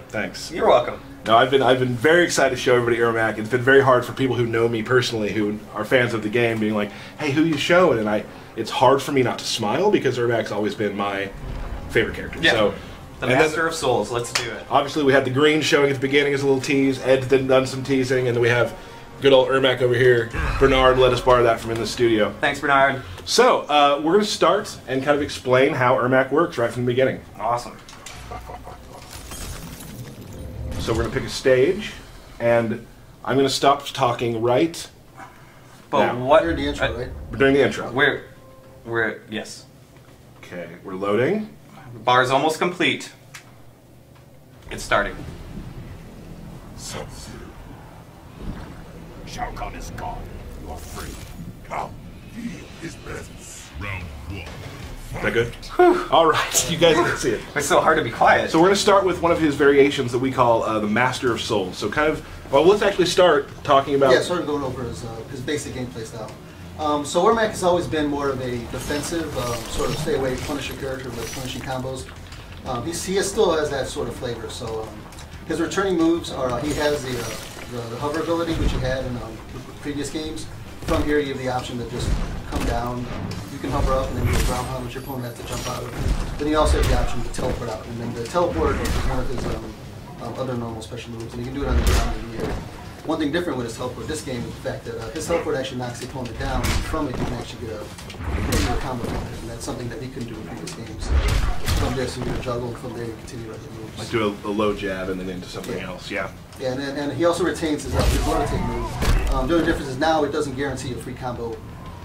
Thanks. You're welcome. No, I've been very excited to show everybody Ermac. It's been very hard for people who know me personally, who are fans of the game, being like, "Hey, who you showing?" And it's hard for me not to smile because Ermac's always been my favorite character. Yeah. So, the Master of Souls. Let's do it. Obviously, we had the green showing at the beginning as a little tease. Ed's done some teasing, and then we have good old Ermac over here. Bernard let us borrow that from in the studio. Thanks, Bernard. So, we're going to start and kind of explain how Ermac works right from the beginning. Awesome. So we're going to pick a stage, and I'm going to stop talking right But now. what? During the intro, right? We're doing the intro. We're yes. Okay, we're loading. The bar's almost complete. It's starting. So, Shao Kahn is gone. You are free. Come, feel his presence. Round one. Is that good? All right, you guys can see it. It's so hard to be quiet. So we're going to start with one of his variations that we call the Master of Souls. So kind of, well, let's actually start talking about... Yeah, sort of going over his basic gameplay style. So Ermac has always been more of a defensive, sort of stay away, punisher character with punishing combos. He still has that sort of flavor. So his returning moves are, he has the hover ability, which he had in previous games. From here, you have the option to just come down. You can hover up and then do a ground pound, which your opponent has to jump out of. Then you also have the option to teleport out. And then the teleport is one of his other normal special moves, and you can do it on the ground in the air. One thing different with his teleport this game is the fact that his teleport actually knocks the opponent down, and from it you can actually get a combo from it, and that's something that he couldn't do in previous games. From there, so you get a juggle, and from there you continue other moves. Like do a low jab and then into something else, yeah. Yeah, and he also retains his rotate move. The only difference is now it doesn't guarantee a free combo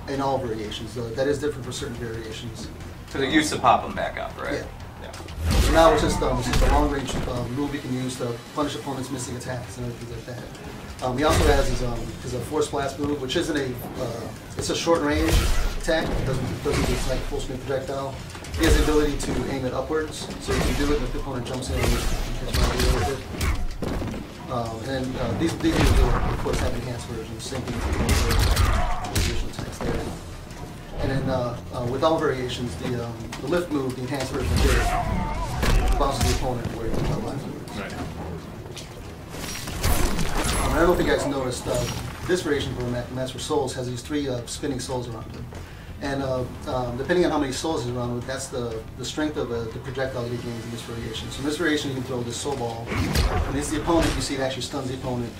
in all variations. That is different for certain variations. So they used to pop them back up, right? Yeah. So now it's just a long-range move you can use to punish opponents' missing attacks and everything like that. He also has his Force Blast move, which isn't it's a short-range attack. It doesn't just like full-screen projectile. He has the ability to aim it upwards, so you can do it if the opponent jumps in and you catch an idea with it. These moves are, of course, have enhanced versions, same thing with the additional attacks there. And then with all variations, the lift move, the enhanced version of it, bounces the opponent where you can tell afterwards. Right. I don't know if you guys noticed, this variation for Master of Souls has these 3 spinning souls around it. And depending on how many souls is around it, that's the strength of the projectile that he gains in this variation. So in this variation, you can throw this soul ball, and it's the opponent. You see it actually stuns the opponent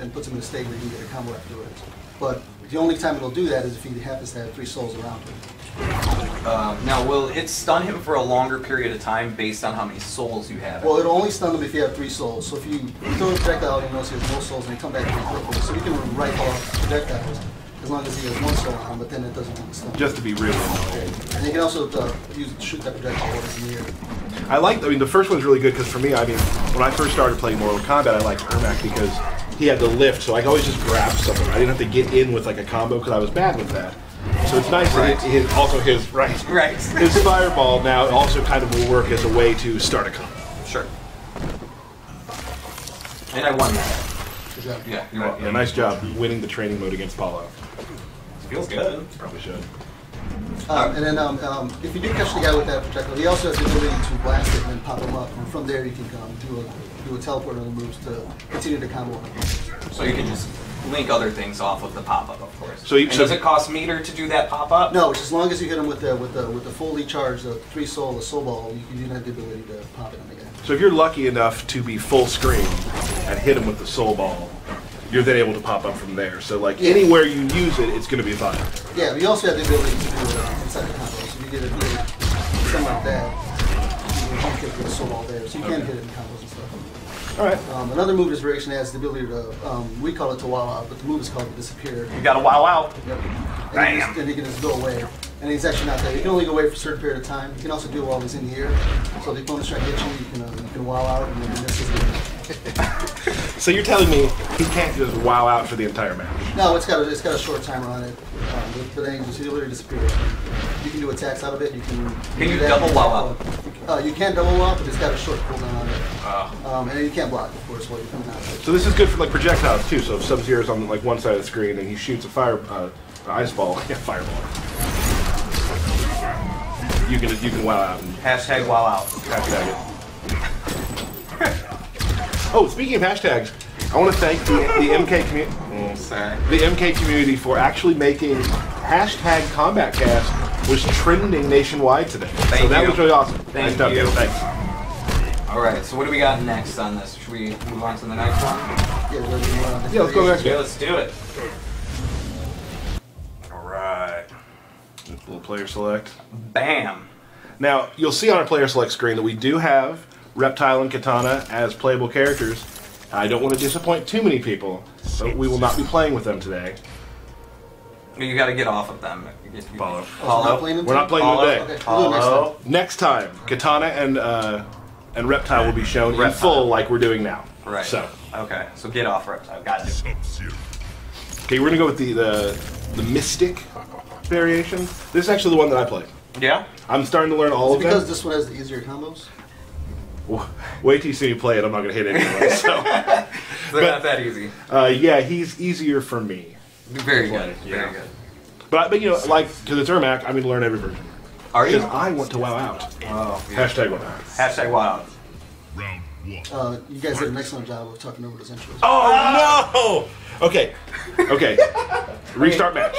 and puts him in a state where you can get a combo afterwards. But the only time it'll do that is if he happens to have 3 souls around him. Now, will it stun him for a longer period of time based on how many souls you have? Well, it'll only stun him if you have 3 souls. So if you throw a projectile, you notice he has no souls, and you come back to the so you can rifle off projectiles as long as he has 1 soul on him, but then it doesn't really stun. Just to be really annoying. And you can also shoot that projectile in the air. I mean, the first one's really good because for me, I mean, when I first started playing Mortal Kombat, I liked Ermac because he had the lift, so I could always just grab something. I didn't have to get in with like a combo because I was bad with that. So it's nice that his his fireball now also kind of will work as a way to start a combo. Sure. And I won that. Good job. Yeah, you're welcome. Yeah, nice job winning the training mode against Paulo. Feels good. Probably should. And then if you do catch the guy with that projectile, he also has the ability to blast it and then pop him up. And from there you can do a teleport on the moves to continue the combo. So you can just link other things off of the pop-up, of course. So does it cost meter to do that pop-up? No, as long as you hit him with the fully charged 3 soul, the soul ball, you do have the ability to pop it on the guy. So if you're lucky enough to be full screen and hit him with the soul ball, you're then able to pop up from there. So like anywhere you use it, it's going to be fine. Yeah, but you also have the ability to do it inside the combo. So if you get something like that, you can home kick with the soul ball there. So you can hit it in combos and stuff. All right. Another move this variation has the ability to, we call it to wow out, but the move is called to disappear. You gotta wow out. Yep. Bam. And he can just go away. And he's actually not there. You can only go away for a certain period of time. You can also do it while he's in the air. So if the opponent's trying to hit you, you can wow out and then miss his game. So you're telling me he can't just wow out for the entire match? No, it's got a short timer on it. But then you literally disappear. You can do attacks out of it. You can you double wow out? You can double wow, but it's got a short cooldown on it. And you can't block, of course, while you're coming out of it. So this is good for like projectiles too. So if Sub-Zero's on like one side of the screen and he shoots a ice ball, fireball. You can wow out. And Hashtag wow out. Hashtag it. Oh, speaking of hashtags, I want to thank the MK community. The MK community for actually making hashtag CombatCast was trending nationwide today. Thank so that you. was really awesome. Thank nice stuff, you. guys. Thanks. All right. So what do we got next on this? Should we move on to the next one? Yeah, let's go next. Yeah, let's do it. All right. Little player select. Bam. Now, you'll see on our player select screen that we do have Reptile and Katana as playable characters. I don't want to disappoint too many people, but we will not be playing with them today. You got to get off of them. Follow. We're not playing them today. Okay, we'll do it next time. Next time, Katana and Reptile will be shown in full like we're doing now. Right. So. Okay. So get off Reptile. Got it. Okay, we're gonna go with the Mystic variation. This is actually the one that I play. Yeah. I'm starting to learn all of them. Because this one has the easier combos? Wait till you see me play it. I'm not gonna hit anyone. So. They're not that easy. Yeah, he's easier for me. Very good. Very good. But you know, like, because it's Ermac, I'm gonna learn every version. Are you? Because I want to wow out. Oh. Yeah. Hashtag wow out. Hashtag wow. Round one. You guys did an excellent job of talking over those intros. Oh no! Okay. Restart match.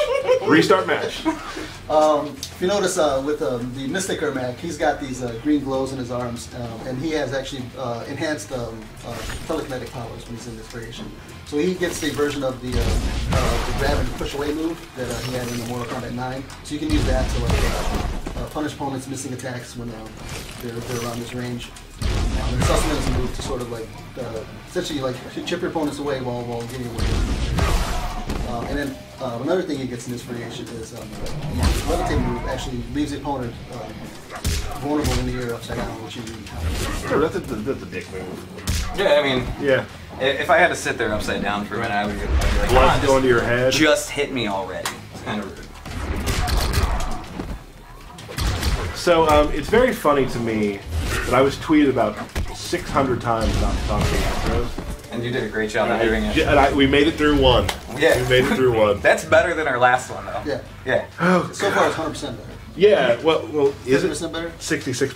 Restart match. If you notice with the Mystic Ermac, he's got these green glows in his arms, and he has actually enhanced telekinetic powers when he's in this variation. So he gets the version of the grab and push away move that he had in the Mortal Kombat 9. So you can use that to like punish opponents missing attacks when they're around this range. And it's also meant as a move to sort of like essentially like chip your opponents away while getting away. And then another thing he gets in this variation is the levitate move actually leaves the opponent vulnerable in the air upside down, which you Sure, that's a dick move. Yeah, I mean, Yeah. if I had to sit there upside down for a minute, I would be like, Blood going to your head. just hit me already. It's kind of rude. So it's very funny to me that I was tweeted about 600 times about talking intros. And you did a great job of doing it. And we made it through one. Yeah. We made it through one. That's better than our last one, though. Yeah. Yeah. So far it's 100% better. Yeah, well, is it 50% better? 66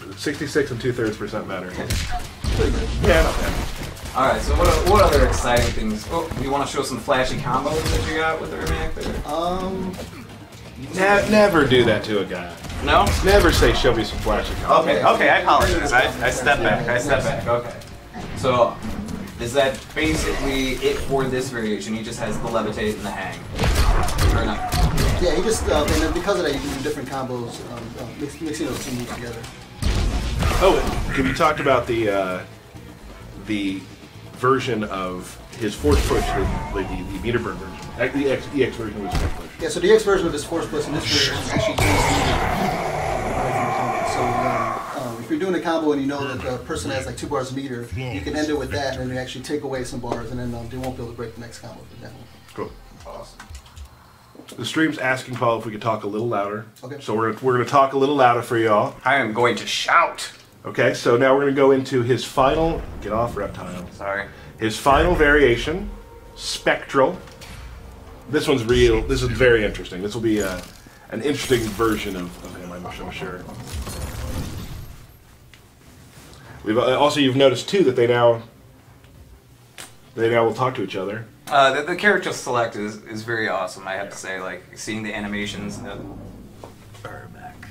and 2/3% better. Pretty good. Yeah, not bad. All right. So what other exciting things? Oh, you want to show some flashy combos that you got with the Ermac there? Never do that to a guy. No. Never say, show me some flashy combos. Okay. I apologize. I stepped back. Okay. So, is that basically it for this variation? He just has the levitate and the hang, or not? Yeah, he just and then because of that, you can do different combos, mixing those two moves together. Oh, and can you talk about the version of his force push, the meter burn version, the EX version was force push. Yeah, so the X version of his force plus in this version is actually so if you're doing a combo and you know that the person has like 2 bars of meter, you can end it with that, and then you actually take away some bars, and then they won't be able to break the next combo for that one. Cool. Awesome. The stream's asking Paul if we could talk a little louder. Okay. So we're gonna talk a little louder for y'all. I am going to shout. Okay. So now we're gonna go into his final. Get off, Reptile. Sorry. His final variation, Spectral. This one's real. This is very interesting. This will be an interesting version of him, I'm sure. We've also, you've noticed too that they now will talk to each other. The character select is very awesome. I have to say, like seeing the animations. Ermac.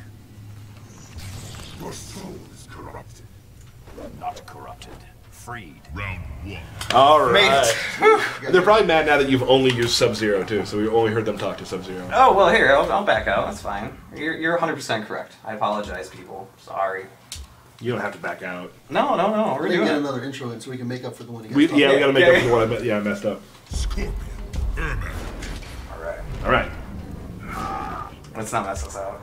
Your soul is corrupted. Not corrupted. Freed. Round one. All Made right. it. They're probably mad now that you've only used Sub-Zero too, so we only heard them talk to Sub-Zero. Oh well, here I'll back out. That's fine. You're 100% correct. I apologize, people. Sorry. You don't have to back out. No. We're We're doing get it. another intro in so we can make up for the one. We gotta make up for the one I messed up. Scorpion. Ermac. All right. All right. Let's not mess this up.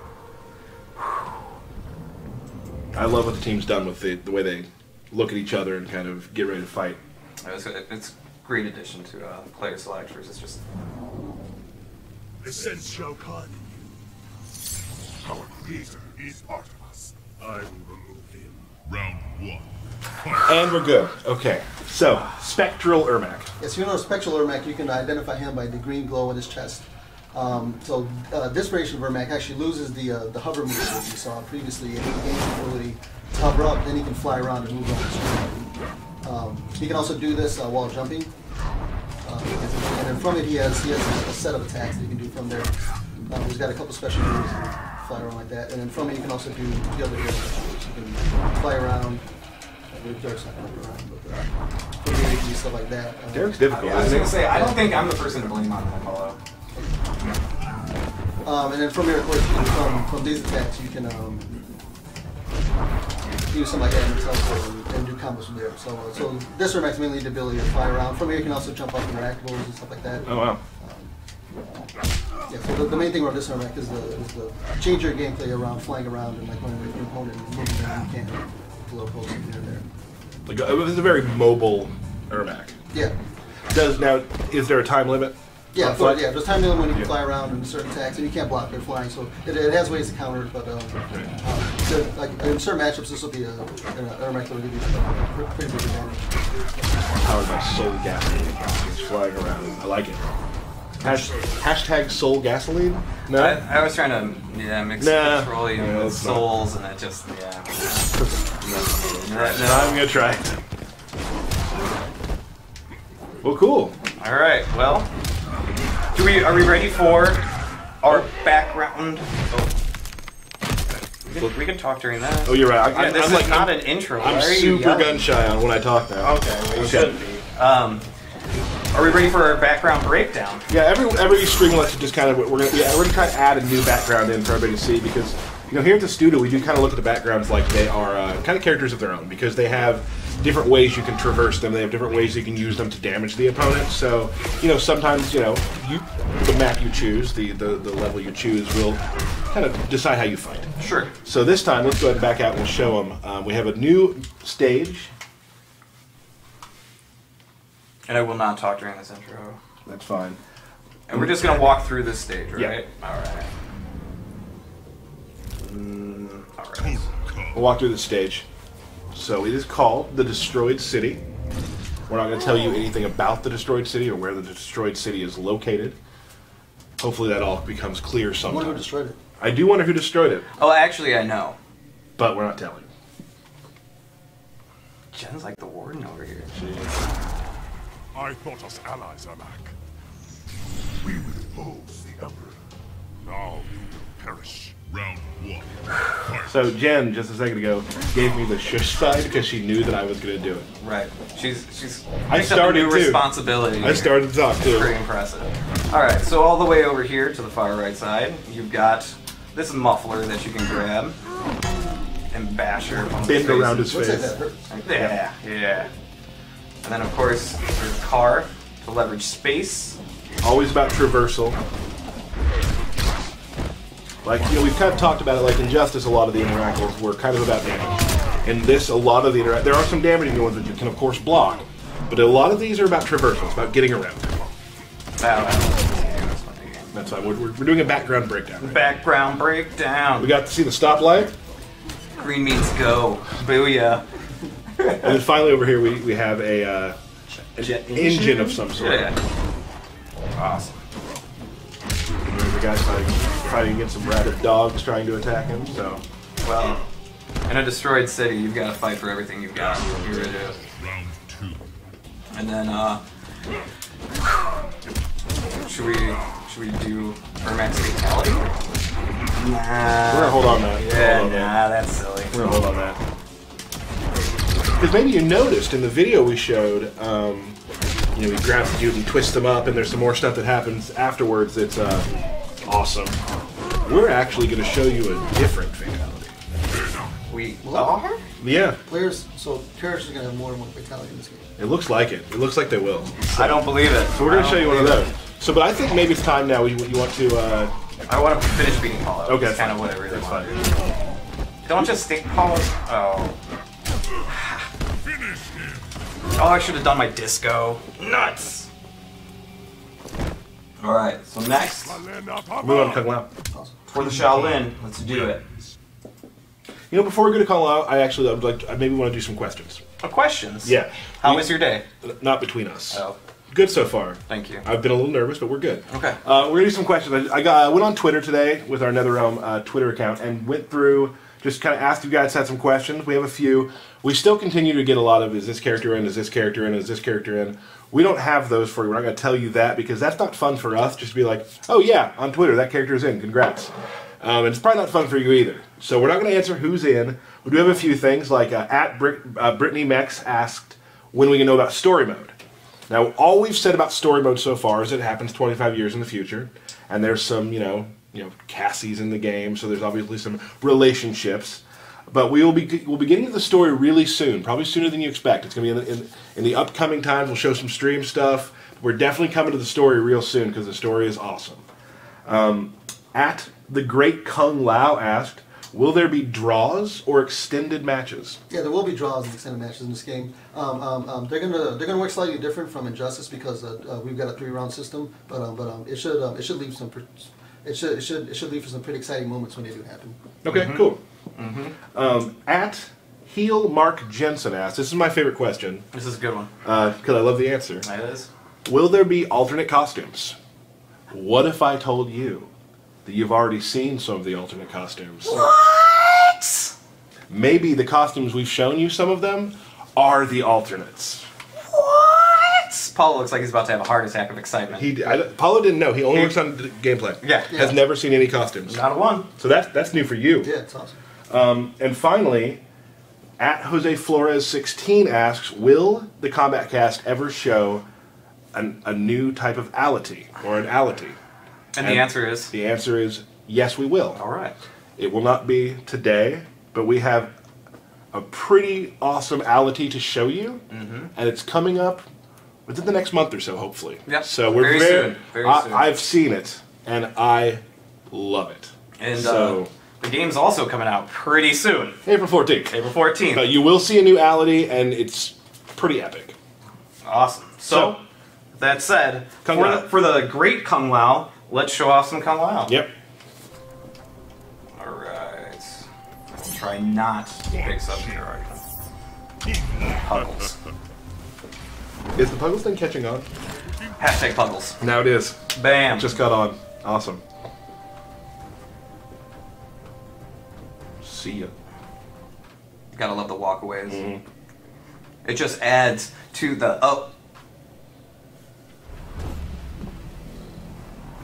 I love what the team's done with the way they look at each other and kind of get ready to fight. It's a great addition to player selectors. It's just The sense shall con you. Our creator is part of us. I will remove him. Round one. And we're good. Okay. So, Spectral Ermac. Yes, you know Spectral Ermac, you can identify him by the green glow in his chest. This variation of Ermac actually loses the hover move that you saw previously, and he gains the ability to hover up, then he can fly around and move on the screen. He can also do this while jumping. And then from it, he has a set of attacks that you can do from there. He's got a couple special moves, fly around like that. And then from it, you can also do the other special moves. You can fly around. Derek's not going to run around, but from there, you can do stuff like that. Derek's difficult. I was going to say, I don't think I'm the person to blame on that call out. And then from here, of course, from these attacks, you can do something like that and do combos from there. So this Ermac's mainly the ability to fly around. From here, you can also jump off interactables and stuff like that. Oh wow. Yeah, so the main thing about this Ermac is the change your gameplay around flying around and like when your opponent is moving around, you can't blow posts in there. Like it was a very mobile Ermac. Yeah. Is there a time limit? Yeah, there's time limit when you can fly around in certain attacks, and you can't block their flying, so it has ways to counter it, but like in certain matchups, this will be an Ermac that will give you a pretty big advantage. Powered by Soul Gasoline. It's flying around. I like it. Hashtag Soul Gasoline? No? I was trying to mix petroleum with souls, and it just, No, I'm going to try it. Well, cool. Alright, well, are we ready for our background? Oh. We can talk during that. Oh, you're right. This is not an intro. I'm super gun shy on when I talk now. Okay, well, you shouldn't be. Are we ready for our background breakdown? Yeah, every stream lets you just kind of we're gonna try to add a new background in for everybody to see, because here at the studio we do kind of look at the backgrounds like they are kind of characters of their own, because they have different ways you can traverse them. They have different ways you can use them to damage the opponent. So sometimes the map you choose, the level you choose will kind of decide how you fight. Sure. So this time let's go ahead and back out and we'll show them. We have a new stage. And I will not talk during this intro. That's fine. And we're just going to walk through this stage, right? Yeah. Alright. Alright. We'll walk through the stage. So it is called the Destroyed City. We're not going to tell you anything about the Destroyed City or where the Destroyed City is located. Hopefully that all becomes clear sometime. I wonder who destroyed it. I do wonder who destroyed it. Oh, actually, I know. But we're not telling. Jen's like the warden over here. I thought us allies, Ermac. We will oppose the Emperor. Now you will perish. Round 1. Fight. So Jen, just a second ago, gave me the shush side because she knew that I was going to do it. Right. She's I picked up a started new too. responsibility. I started to talk too. Pretty impressive. Alright, so all the way over here to the far right side, you've got this muffler that you can grab and bash her opponent's Bend around his Looks like face. that hurts. Yeah. And then of course, there's a car to leverage space. Always about traversal. Like, we've kind of talked about it, like Injustice, a lot of the interactables were kind of about damage. In this, a lot of the there are some damaging ones that you can, of course, block, but a lot of these are about traversal. It's about getting around. That's fine. We're doing a background breakdown. Right? Background breakdown. We got to see the stoplight. Green means go. Booyah. And then finally over here we have an engine of some sort. Yeah. Awesome. The guy's fighting against some rabid dogs trying to attack him, so... Well, in a destroyed city, you've got to fight for everything you've got. You really do. Round 2. And then, should we do Ermac's Fatality? Nah. We're gonna hold on that. That's silly. We're gonna hold on that. Because maybe you noticed in the video we showed, we grab the dude and twist them up, and there's some more stuff that happens afterwards that's awesome. We're actually going to show you a different fatality. We are? Yeah. Characters are going to have more than one fatality in this game. It looks like it. It looks like they will. I don't believe it. So we're going to show you one of those. So, but I think maybe it's time now. You want to... I want to finish beating Paul. Okay. That's kind of what I really want to fine. do. Don't just stick Paul. Oh. Finish him. Oh, I should have done my disco. Nuts! Alright, so next, Move on to Kung Lao. for the Shaolin, let's do it. Before we go to Kung Lao, I maybe want to do some questions. Questions? Yeah. How was your day? Not between us. Oh, Good so far. thank you. I've been a little nervous, but we're good. Okay. We're going to do some questions. I went on Twitter today with our NetherRealm Twitter account and went through just kind of asked you guys, had some questions. We have a few. We still continue to get a lot of, is this character in, is this character in, is this character in? We don't have those for you. We're not going to tell you that because that's not fun for us, just to be like, oh yeah, on Twitter, that character's in, congrats. And it's probably not fun for you either. So we're not going to answer who's in. We do have a few things, like at Brittany Mex asked when we can know about story mode. Now, all we've said about story mode so far is it happens 25 years in the future, and there's some, you know, Cassies in the game, so there's obviously some relationships. But we'll be getting to the story really soon, probably sooner than you expect. It's going to be in the upcoming times. We'll show some stream stuff. We're definitely coming to the story real soon because the story is awesome. At the Great Kung Lao asked, will there be draws or extended matches? Yeah, there will be draws and extended matches in this game. They're gonna work slightly different from Injustice because we've got a 3-round system, but it should leave some. It should leave for some pretty exciting moments when they do happen. Okay, cool. At Heel Mark Jensen asked, this is my favorite question. This is a good one. Because I love the answer. It is. Will there be alternate costumes? What if I told you that you've already seen some of the alternate costumes? What? Maybe the costumes we've shown you, some of them, are the alternates. What? Paulo looks like he's about to have a heart attack of excitement. Paulo didn't know. He only works on gameplay. Yeah. Has never seen any costumes. Not a one. So that's new for you. Yeah, it's awesome. And finally, at Jose Flores 16 asks, will the Combat Cast ever show a new type of ality or an ality? And the answer is? The answer is yes, we will. All right. It will not be today, but we have a pretty awesome ality to show you, and it's coming up within the next month or so, hopefully. Yep. So we're very soon. Very soon. I've seen it, and I love it. And so the game's also coming out pretty soon. April 14th. April 14th. But you will see a new ality, and it's pretty epic. Awesome. So that said, for the Great Kung Lao, let's show off some Kung Lao. Yep. Alright. I'll try not to pick up here. Puggles. Is the Puggles thing catching on? Hashtag Puggles. Now it is. Bam. Just got on. Awesome. See ya. Gotta love the walkaways. It just adds to the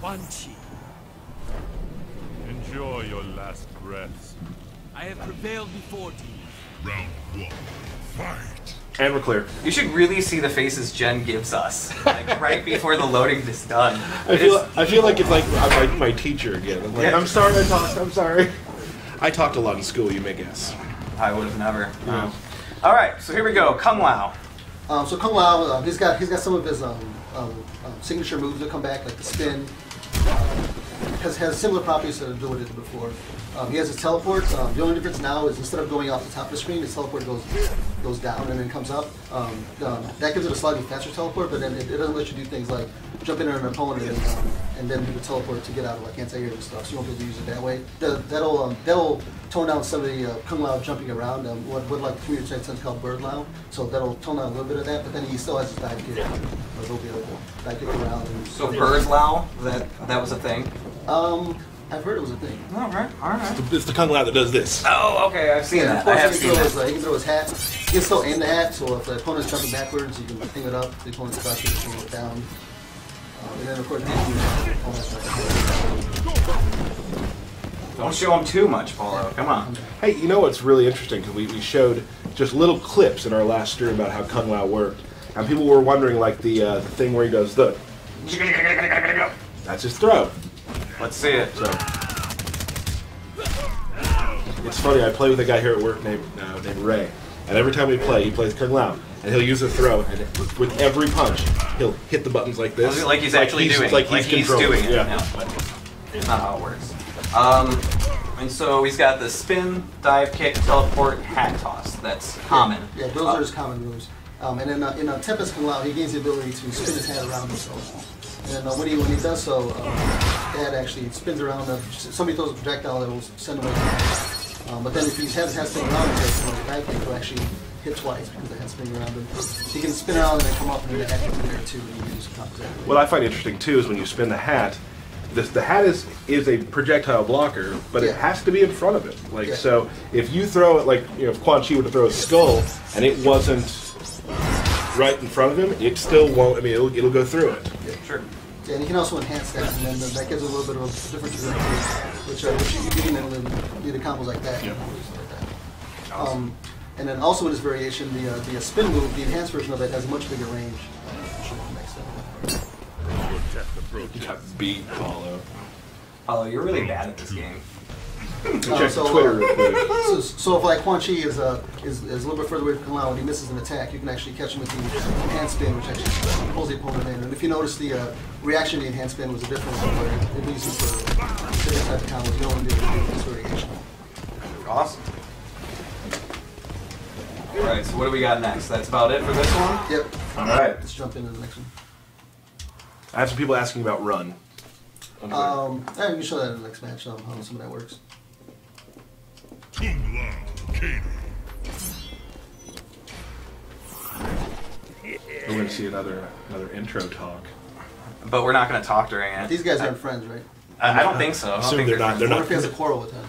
Wanchi. Enjoy your last breaths. I have prevailed before, team. Round 1. Fight. And we're clear. You should really see the faces Jen gives us, like right before the loading is done. I feel like it's like I'm like my teacher again. I'm like, I'm sorry I talked. I'm sorry. I talked a lot in school, you may guess. I would have never. Yeah. All right, so here we go. Kung Lao. So Kung Lao, he's got some of his signature moves that come back, like the spin. Has similar properties to what it did before. He has his teleport. The only difference now is instead of going off the top of the screen, his teleport goes down and then comes up. That gives it a slightly faster teleport, but then it doesn't let you do things like jump in on an opponent and then do the teleport to get out of like anti-air and stuff. So you won't be able to use it that way. That'll tone down some of the Kung Lao jumping around. What like the community tends to call Bird Lao. So that'll tone down a little bit of that. But then he still has his dive kick. He'll be able to dive kick around. So Bird Lao, that was a thing. I've heard it was a thing. All right, all right. It's the Kung Lao that does this. Oh, okay, I've seen that. I have seen that. He can throw his hat. He can still aim the hat, so if the opponent's jumping backwards, you can ping it up. The opponent's crouching, you can ping it down. And then, of course, don't show him too much, Paulo. Come on. Hey, you know what's really interesting? Because we showed just little clips in our last stream about how Kung Lao worked. And people were wondering, like, the thing where he does the... That's his throw. Let's see it. So, it's funny, I play with a guy here at work named Ray. And every time we play, he plays Kung Lao. And he'll use a throw, and with every punch, he'll hit the buttons like this. Like he's actually doing it. Like he's doing it. Yeah. But it's not how it works. And so he's got the spin, dive kick, teleport, hat toss. That's common. Yeah, those are his common moves. And in Tempest Kung Lao, he gains the ability to spin his hat around himself. And when he does so, the hat actually spins around. Somebody throws a projectile that will send him away. But then if he has his hat spinning around him, the dive kick will actually hit twice because the head's spinning around him. He can spin around and then come up and do the hat kick there too. And use what I find interesting too is when you spin the hat, the hat is a projectile blocker, but it has to be in front of it. Like so, if you throw it, like if Quan Chi were to throw a skull and it wasn't right in front of him, it still won't. I mean, it'll go through it. Yeah, sure. Yeah, and you can also enhance that, and then that gives a little bit of a different trajectory, which you can do the combos like that. Yep. Awesome. And then also with this variation, the spin move, the enhanced version of it has a much bigger range. You got beat, Paulo. Paulo, you're really bad at this game. Check Twitter real quick. So if like Quan Chi is a little bit further away from Lao and he misses an attack, you can actually catch him with the enhanced spin, which actually pulls the opponent in. And if you notice, the reaction to the enhanced spin was a different one, where it leaves you for different type of combos. You don't want to do this variation. Awesome. Alright, so what do we got next? That's about it for this one? Yep. Alright. Let's jump into the next one. I have some people asking about Run. Yeah, we can show that in the next match, how some of that works. Kung Lao Kano. We're going to see another intro talk. But we're not going to talk during it. These guys aren't friends, right? I don't think so. I don't Assume think they're not. They're What not. if he has a quarrel with him?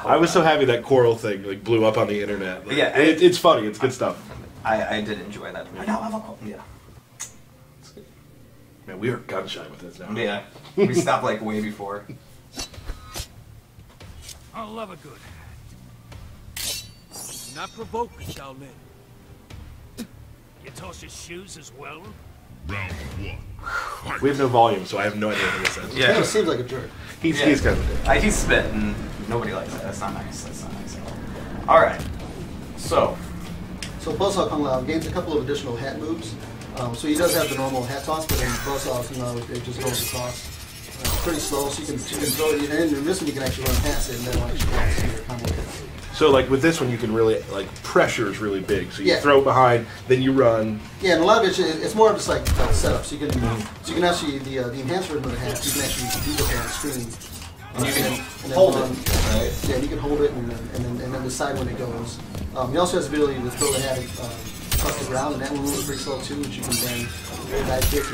I was so happy that Coral thing like blew up on the internet. Like, Yeah, it's funny. It's good stuff. I did enjoy that. Yeah. Man, we are gun shy with this now. Yeah. We stopped like way before. I love a good hat. Not provoke, Shaolin. You toss your shoes as well? Round one. We have no volume, so I have no idea what this is. He seems like a jerk. He's kind of a dick. He's spit and nobody likes that. That's not nice. That's not nice at all. Alright. So Buzzsaw Kung Lao gains a couple of additional hat moves. So he does have the normal hat toss, but then Buzzsaw Kung Lao, it just goes across. Pretty slow, so you can throw it, and in this one you can actually run past it, and then actually see your combo hits. So like with this one, you can really pressure is really big. So you Yeah. throw it behind, then you run. Yeah, and a lot of it's more of just like setup. So you can actually the enhanced version of the hat, you can actually do the hand screen. and you can and then hold run. it, right? Yeah, you can hold it and then decide when it goes. He also has the ability to throw the hat across the ground, and that one moves pretty slow too, which you can then dive kick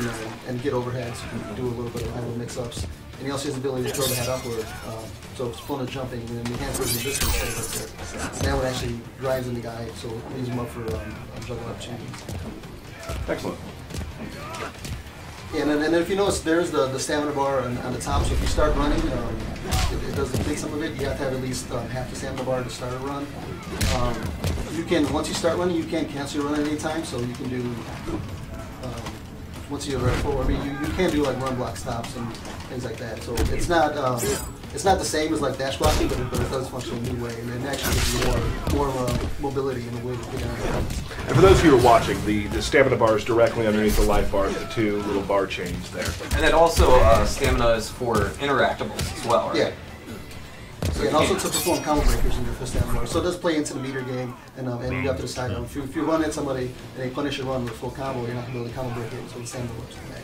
and get overhead, so you can do a little bit of idle mix-ups. And he also has the ability to throw the hat upward, so it's fun of jumping, and then the enhanced version of this one stays up there. And that one actually grinds in the guy, so it leaves him up for juggling up chains. Excellent. Yeah, and then if you notice, there's the stamina bar on the top, so if you start running, it does deplete some of it. You have to have at least half the stamina bar to start a run. You can, once you start running, you can't cancel your run at any time, so you can do, once you're at full, I mean, you can do like run block stops and things like that. So it's not the same as like dash blocking, but it does function in a new way, and it actually gives you more mobility in the way to get out. And for those of you who are watching, the stamina bar is directly underneath the life bar, the two little bar chains there. And then also stamina is for interactables as well, right? Yeah. So and also to perform combo breakers in your fist stamina bar. So it does play into the meter game, and you have to decide if you run at somebody and they punish your run with a full combo, you're not going to be able to combo break it, so the stamina works in that.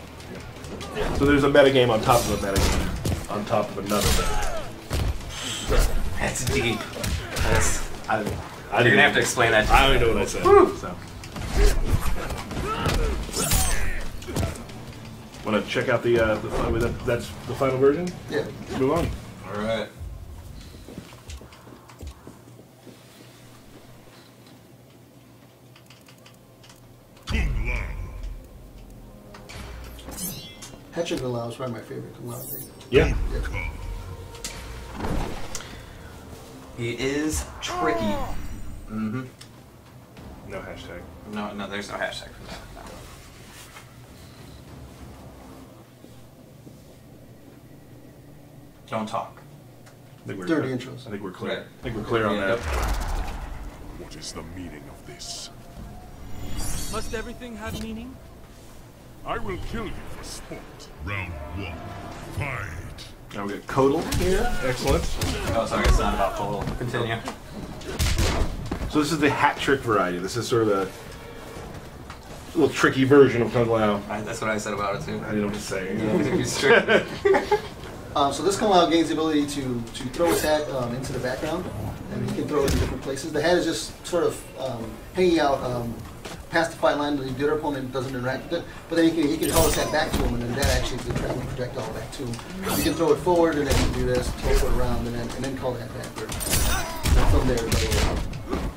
So there's a metagame on top of a metagame, on top of another metagame. That's deep. You're going to have to explain that to me. I don't even know what I said. So. Want to check out that's the final version? Yeah. Let's move on. All right. Kung Lao. Hatching Kung Lao is probably my favorite Kung Lao thing. Yeah. Yeah. He is tricky. Mm-hmm. No hashtag. No, there's no hashtag for that. No. Don't talk. I think we're Dirty intros. I think we're clear. Right. I think we're clear on that. What is the meaning of this? Must everything have meaning? I will kill you for sport. Round one. Fight. Now we got Kodal here. Excellent. Oh, sorry, it's not about total. Continue. So this is the hat trick variety. This is sort of a little tricky version of Kung Lao. That's what I said about it too. I didn't know what to say. He's tricky. So this Kung Lao gains the ability to throw his hat into the background, and he can throw it in different places. The hat is just sort of hanging out past the fight line, the other opponent doesn't interact with it, but then he can hold his hat back to him, and then that actually is the traveling projectile back to him. You can throw it forward, and then you can do this, throw it around, and then call that backward. And from there,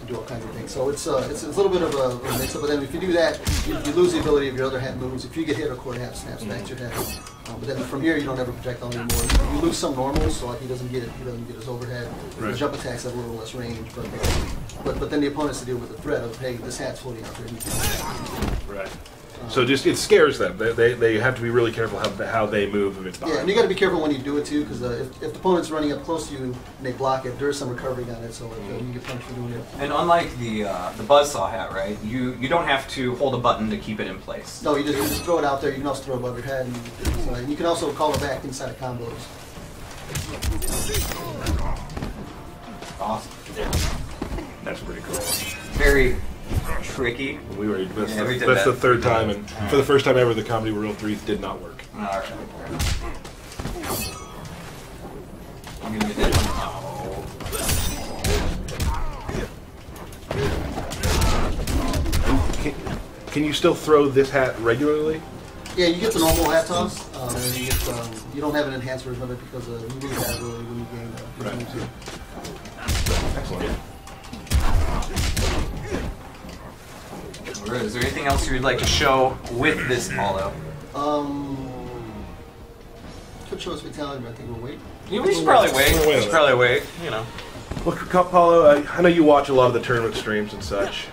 do all kinds of things. So it's a little bit of a mix-up, but then if you do that, you lose the ability of your other hat moves. If you get hit, a quarter hat snaps back to your head. But then from here, you don't ever projectile anymore. You lose some normals, so like he doesn't get his overhead. Right. The jump attacks have a little less range, but then the opponent's to deal with the threat of, hey, this hat's floating out there. Right. So just it scares them. They have to be really careful how they move if it's behind. Yeah, and you got to be careful when you do it too, because if the opponent's running up close to you and they block it, there's some recovery on it, so you get punished for doing it. And unlike the buzzsaw hat, right? You don't have to hold a button to keep it in place. No, you just throw it out there. You can also throw it above your head, and you can also call it back inside of combos. Awesome. That's pretty cool. Very tricky. We already missed Yeah, we did that's that. the third time, and for the first time ever, the Comedy World 3 did not work. All right. I'm gonna get that one. Can you still throw this hat regularly? Yeah, you get the normal hat toss, and you don't have an enhanced version of it because you need that really when you game Right. too. Excellent. Is there anything else you would like to show with this Paulo? Could show us fatality, but I think we'll wait. Yeah, we should probably wait. We'll wait We should probably wait. You know. Well, Paulo, I know you watch a lot of the tournament streams and such.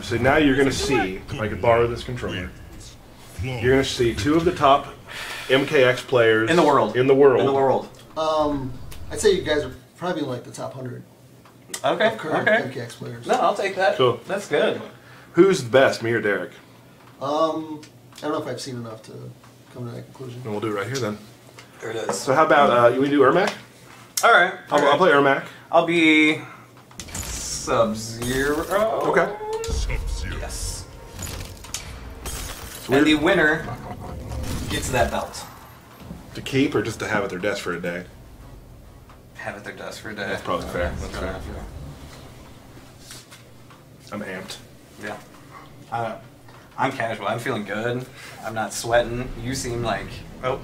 So now you're going to see, if I could borrow this controller, you're going to see two of the top MKX players In the world. In the world. In the world. I'd say you guys are probably in like the top 100 Okay. of current Okay. MKX players. No, I'll take that. Cool. That's good. Who's the best, me or Derek? I don't know if I've seen enough to come to that conclusion. And we'll do it right here then. There it is. So how about, you want to do Ermac? All right. I'll play Ermac. I'll be Sub-Zero. Okay. Yes. So And the winner gets that belt. to keep or just to have at their desk for a day? Have it their desk for a day. That's probably fair. That's That's fair. enough, I'm amped. yeah. I'm casual. I'm feeling good. I'm not sweating. You seem like... Oh.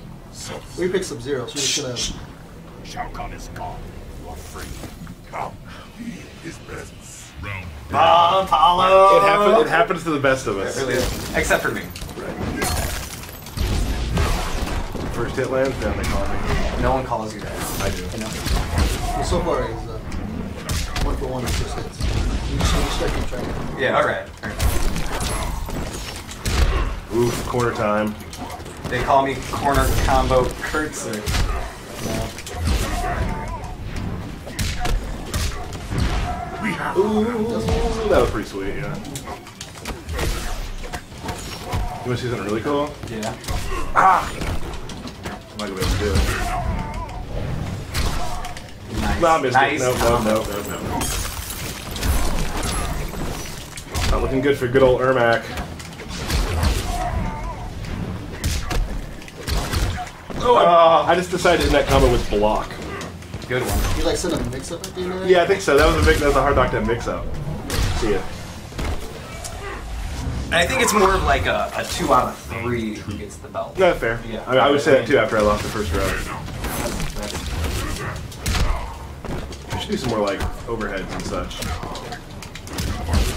We picked Sub-Zero, so we're just gonna... Shao Kahn is gone. You are free. Come. Heed his presence. Round Apollo! It happens to the best of us. It really is. Except for me. First hit lands, down they call me. No one calls you that. I do. I know. Well, so far, he's 1 for 1 in first hits. We just start keep track. Yeah, alright. Oof, corner time. They call me corner combo Kurtzer. Ooh, that was pretty sweet, yeah. You want to see something really cool? Yeah. I'm not going to be able to do it. Nice. Nah, missed Nice. it. No. Not looking good for good old Ermac. Oh, I just decided in that combo was block. Good one. You like send a mix-up at the end of that? Yeah, I think so. That was a hard knock down mix up. See ya. I think it's more of like a 2 out of 3 who gets the belt. No, fair. Yeah. I would say that too after I lost the first round. I should do some more like overheads and such.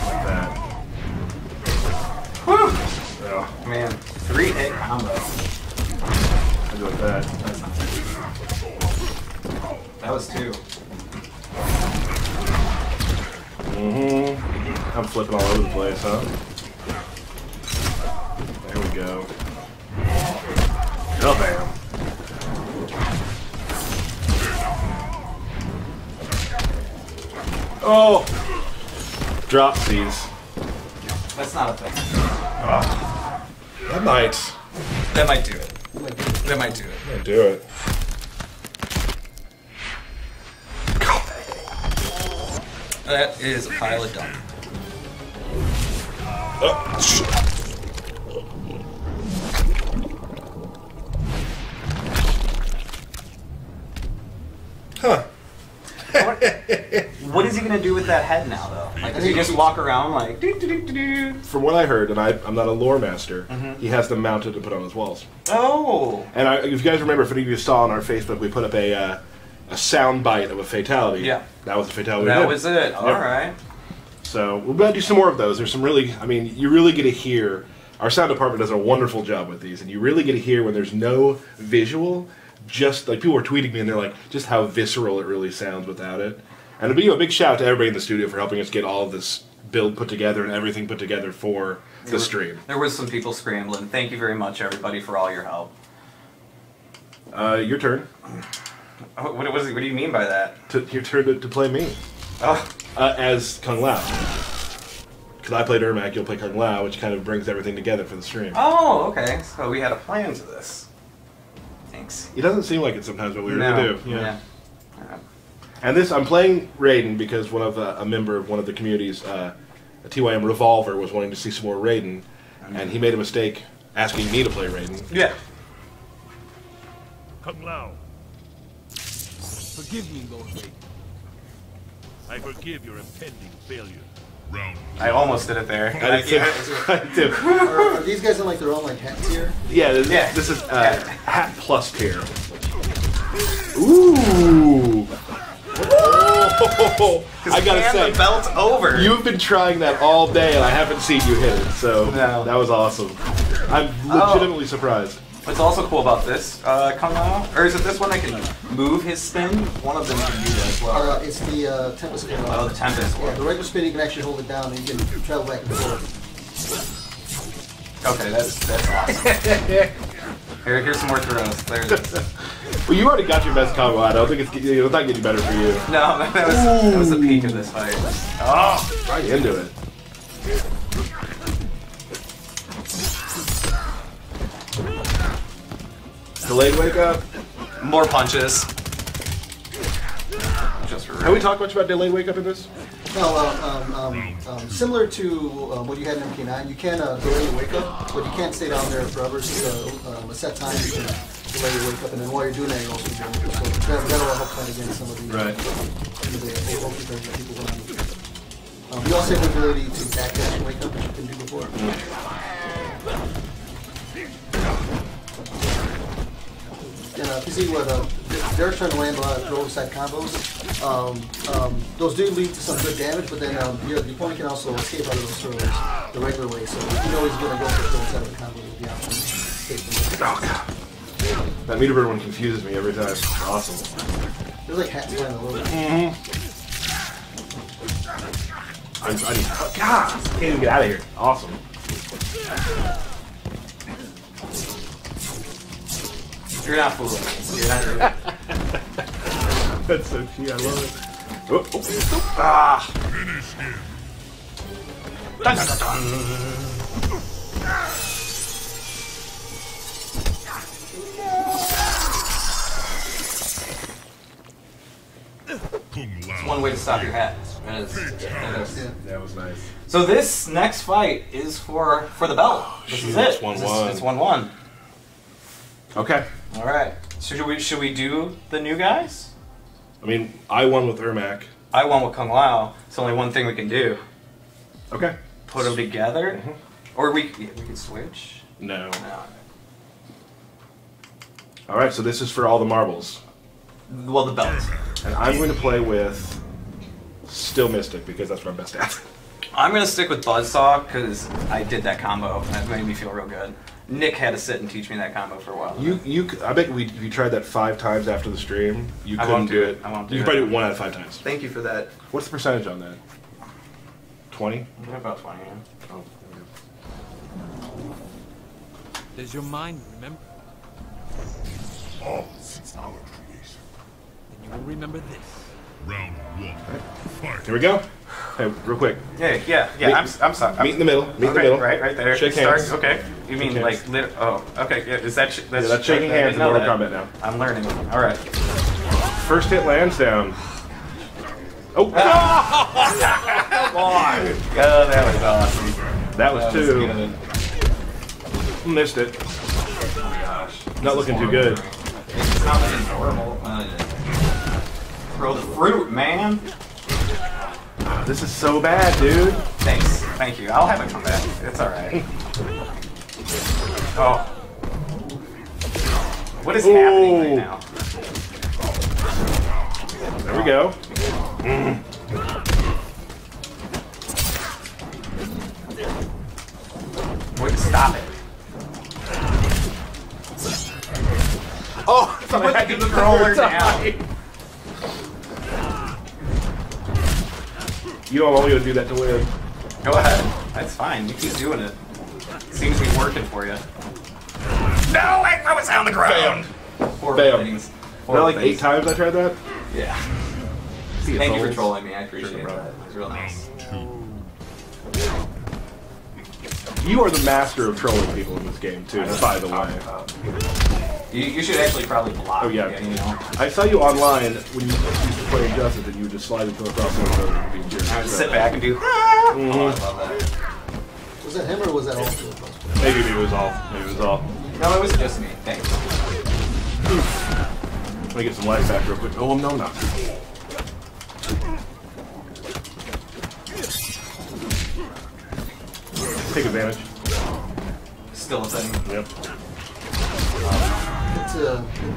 Like that. Woo! Oh, Man, 3-hit combo. I go with that. That's not bad. That was 2. I'm flipping all over the place, huh? There we go. Oh, bam. Oh! Drop these. That's not a thing. That might. That might do it. That might do it. Might do it. That is a pile of dung. Huh. What is he gonna do with that head now, though? Like, does he just walk around like doo doo doo doo doo? From what I heard, and I'm not a lore master, he has them mounted and put on his walls. Oh. And if you guys remember, if any of you saw on our Facebook, we put up a sound bite of a fatality. Yeah. That was the fatality. That was it. All right. So we're going to do some more of those. There's some really, I mean, you really get to hear, our sound department does a wonderful job with these, and you really get to hear when there's no visual, just like people were tweeting me and they're like, just how visceral it really sounds without it. And a big shout out to everybody in the studio for helping us get all of this build put together and everything put together for the stream. There was some people scrambling. Thank you very much, everybody, for all your help. Your turn. Oh, what do you mean by that? Your turn to play me. Oh. As Kung Lao. Because I played Ermac, you'll play Kung Lao, which kind of brings everything together for the stream. Oh, okay. So we had a plan to this. Thanks. It doesn't seem like it sometimes, but we really do. Yeah. And this, I'm playing Raiden because one of a member of one of the communities, a TYM Revolver, was wanting to see some more Raiden, and he made a mistake asking me to play Raiden. Yeah. Kung Lao. Forgive me, Lord Raiden. I forgive your impending failure. Round I almost did it there. I did. Are these guys in like their own like hat tier? Yeah, this is Hat Plus tier. Ooh! Oh, I gotta say, the belt's over. you've been trying that all day and I haven't seen you hit it, so that was awesome. I'm legitimately surprised. What's also cool about this, Kung Lao, or is it this one that can move his spin? One of them can do that as well. It's the Tempest spin. Oh, the Tempest one. Yeah, the regular spin you can actually hold it down and you can travel back and forth. Okay, that's awesome. Here's some more throws. There's Well, you already got your best combo. I don't think it's not getting better for you. No, that was the peak of this fight. Oh, Right into it. Delayed wake up. more punches. Just for Have we talked much about delayed wake up in this? No, similar to what you had in MK9, you can delay your wake up, but you can't stay down there forever. So a set time you can delay your wake up, and then while you're doing that, you're also doing it. So that'll help fight against some of the people around you. You also have the ability to backdash and wake up, which you couldn't do before. And you see what they're trying to land a lot of roadside combos. Those do lead to some good damage, but then the opponent can also escape out of those throws the regular way. So if you know he's going to go for the roadside of the combo, with the option to escape them. Oh god. That meter bird one confuses me every time. Awesome. There's like hats flying all over. God, I can't even get out of here. Awesome. You're not fooling. You're not. That's so cute. I love it. Oh, oh, oh. Ah. finish him. Dun, dun, dun, dun. Kung Lao. One way to stop your hat. That was nice. So this next fight is for the belt. This is it. It's 1-1. It's 1-1. Okay. All right. So should we do the new guys? I mean, I won with Ermac. I won with Kung Lao. It's only one thing we can do. Okay. Put them together, or we can switch. No. No. All right. So this is for all the marbles, Well, the belt. and I'm going to play with still Mystic because that's what I'm best at. I'm gonna stick with Buzzsaw because I did that combo. That made me feel real good. Nick had to sit and teach me that combo for a while. I bet if you tried that 5 times after the stream, you couldn't won't do it. I won't do You it. could probably do it 1 out of 5 times. Thank you for that. What's the percentage on that? 20? About 20. Yeah. Oh. Does your mind remember? All since our creation. Then you will remember this. Round 1. Fight. Here we go. Hey, real quick. Yeah. I'm sorry. Meet in the middle. Meet in the middle. Right there. Shake hands. Okay. You mean Shake like hands. oh, okay. Yeah, is that That's shaking hands in Mortal Kombat now. I'm learning. All right. First hit lands down. Oh! Come on. Oh, that was awesome. That was 2. Good. Missed it. Gosh. Not looking too good. It's not looking horrible. Throw the fruit, man. This is so bad, dude. Thanks. Thank you. I'll have a comeback. It's alright. Oh. What is happening right now? There we go. Wait, stop it. Oh, I thought I had the controller down. You don't want me to do that to win. Go ahead. That's fine. You keep doing it. Seems to be working for you. No, I was on the ground. Horrible Bam. things. Not like 8 times I tried that? Yeah. See, Thank you for souls. trolling me. I appreciate Sure, that. bro. It was real nice. You are the master of trolling people in this game, too, by the way. You should actually probably block. Oh, yeah. You know? I saw you online when you used to play Injustice and you would just slide into a crossover and be curious. I would sit back and do. Oh, I love that. Was that him or was that all two of us? Maybe it was all. Maybe it was all. No, it was just me. Thanks. Let me get some life back real quick. Oh, no, I'm not. Take advantage. Still a thing. Yep.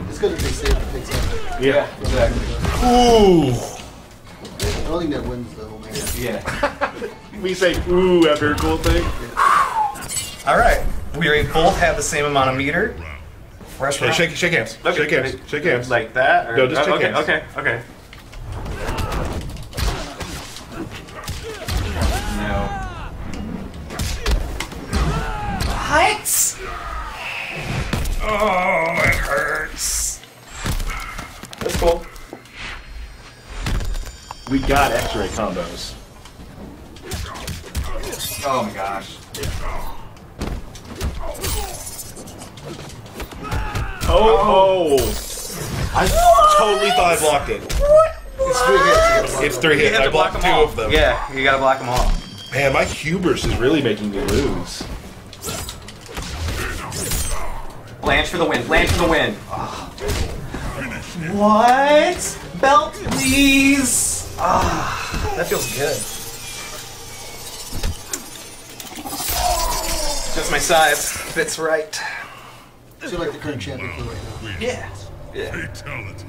It's good if they save the picks up. Yeah. Exactly. Ooh. I don't think that wins though, man. Yeah. We say ooh after a cool thing. All right. We both have the same amount of meter. Fresh Hey, shake hands. Okay. Shake hands. Shake hands. Like that? Or, No, just shake okay, hands. Okay. No. What? Oh, it hurts. That's cool. We got X-ray combos. Oh my gosh. Oh! I totally thought I blocked it. It's 3 hits. It's 3 You hits. have I to block blocked them 2 all. of them. Yeah, you gotta block them all. Man, my hubris is really making me lose. Blanche for the win. Blanche for the win. Oh. What? Belt, please. Ah, that feels good. Just my size. Fits right. So like the current champion for right now. Yeah. Yeah. Fatality.